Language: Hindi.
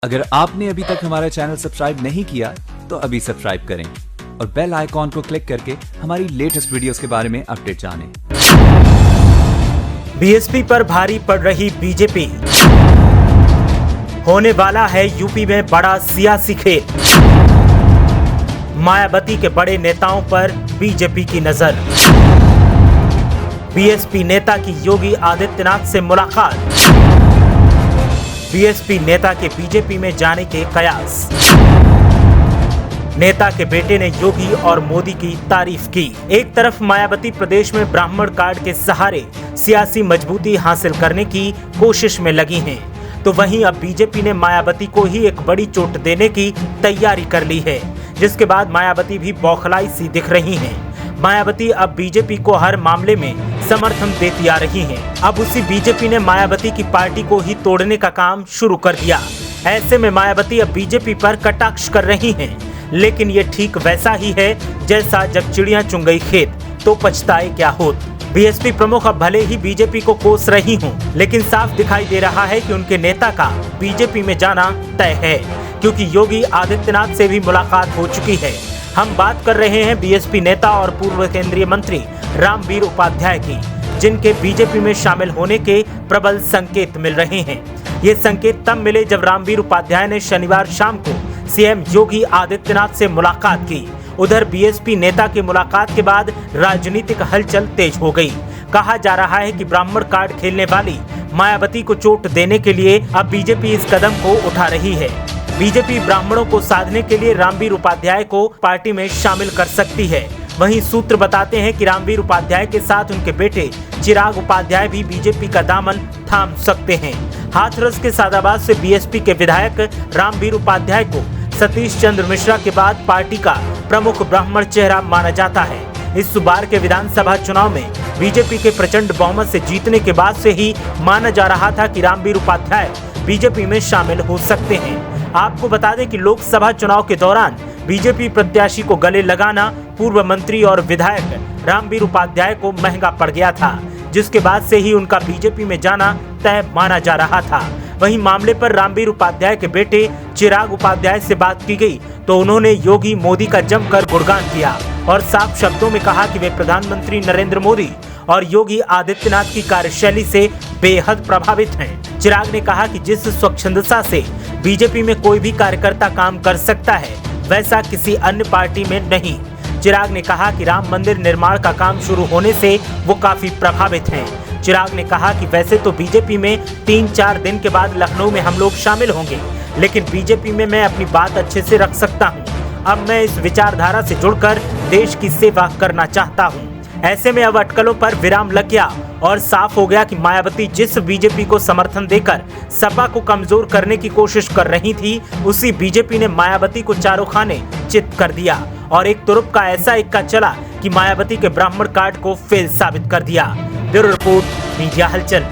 अगर आपने अभी तक हमारा चैनल सब्सक्राइब नहीं किया तो अभी सब्सक्राइब करें और बेल आइकॉन को क्लिक करके हमारी लेटेस्ट वीडियोस के बारे में अपडेट जानें। बीएसपी पर भारी पड़ रही बीजेपी, होने वाला है यूपी में बड़ा सियासी खेल। मायावती के बड़े नेताओं पर बीजेपी की नजर। बीएसपी नेता की योगी आदित्यनाथ से मुलाकात। बीएसपी नेता के बीजेपी में जाने के कयास। नेता के बेटे ने योगी और मोदी की तारीफ की। एक तरफ मायावती प्रदेश में ब्राह्मण कार्ड के सहारे सियासी मजबूती हासिल करने की कोशिश में लगी हैं, तो वहीं अब बीजेपी ने मायावती को ही एक बड़ी चोट देने की तैयारी कर ली है, जिसके बाद मायावती भी बौखलाई सी दिख रही हैं। मायावती अब बीजेपी को हर मामले में समर्थन देती आ रही हैं। अब उसी बीजेपी ने मायावती की पार्टी को ही तोड़ने का काम शुरू कर दिया। ऐसे में मायावती अब बीजेपी पर कटाक्ष कर रही हैं, लेकिन ये ठीक वैसा ही है जैसा जब चिड़िया चुन गई खेत तो पछताए क्या होत। बीएसपी प्रमुख अब भले ही बीजेपी को कोस रही हों, लेकिन साफ दिखाई दे रहा है कि उनके नेता का बीजेपी में जाना तय है, क्योंकि योगी आदित्यनाथ से भी मुलाकात हो चुकी है। हम बात कर रहे हैं बीएसपी नेता और पूर्व केंद्रीय मंत्री रामवीर उपाध्याय की, जिनके बीजेपी में शामिल होने के प्रबल संकेत मिल रहे हैं। ये संकेत तब मिले जब रामवीर उपाध्याय ने शनिवार शाम को सीएम योगी आदित्यनाथ से मुलाकात की। उधर बीएसपी नेता की मुलाकात के बाद राजनीतिक हलचल तेज हो गई। कहा जा रहा है कि ब्राह्मण कार्ड खेलने वाली मायावती को चोट देने के लिए अब बीजेपी इस कदम को उठा रही है। बीजेपी ब्राह्मणों को साधने के लिए रामवीर उपाध्याय को पार्टी में शामिल कर सकती है। वहीं सूत्र बताते हैं कि रामवीर उपाध्याय के साथ उनके बेटे चिराग उपाध्याय भी बीजेपी का दामन थाम सकते हैं। हाथरस के सादाबाद से बीएसपी के विधायक रामवीर उपाध्याय को सतीश चंद्र मिश्रा के बाद पार्टी का प्रमुख ब्राह्मण चेहरा माना जाता है। इस बार के विधानसभा चुनाव में बीजेपी के प्रचंड बहुमत से जीतने के बाद से ही माना जा रहा था कि रामवीर उपाध्याय बीजेपी में शामिल हो सकते हैं। आपको बता दें कि लोकसभा चुनाव के दौरान बीजेपी प्रत्याशी को गले लगाना पूर्व मंत्री और विधायक रामवीर उपाध्याय को महंगा पड़ गया था, जिसके बाद से ही उनका बीजेपी में जाना तय माना जा रहा था। वहीं मामले पर रामवीर उपाध्याय के बेटे चिराग उपाध्याय से बात की गई तो उन्होंने योगी मोदी का जमकर गुणगान किया और साफ शब्दों में कहा कि वे प्रधानमंत्री नरेंद्र मोदी और योगी आदित्यनाथ की कार्यशैली से बेहद प्रभावित हैं। चिराग ने कहा कि जिस स्वच्छंदता से बीजेपी में कोई भी कार्यकर्ता काम कर सकता है, वैसा किसी अन्य पार्टी में नहीं। चिराग ने कहा कि राम मंदिर निर्माण का काम शुरू होने से वो काफी प्रभावित हैं। चिराग ने कहा कि वैसे तो बीजेपी में 3-4 दिन के बाद लखनऊ में हम लोग शामिल होंगे, लेकिन बीजेपी में मैं अपनी बात अच्छे से रख सकता हूं। अब मैं इस विचारधारा से जुड़कर देश की सेवा करना चाहता हूं। ऐसे में अब अटकलों पर विराम लग गया और साफ हो गया कि मायावती जिस बीजेपी को समर्थन देकर सपा को कमजोर करने की कोशिश कर रही थी, उसी बीजेपी ने मायावती को चारों खाने चित कर दिया और एक तुरुप का ऐसा इक्का चला कि मायावती के ब्राह्मण कार्ड को फेल साबित कर दिया। ब्यूरो रिपोर्ट, मीडिया हलचल।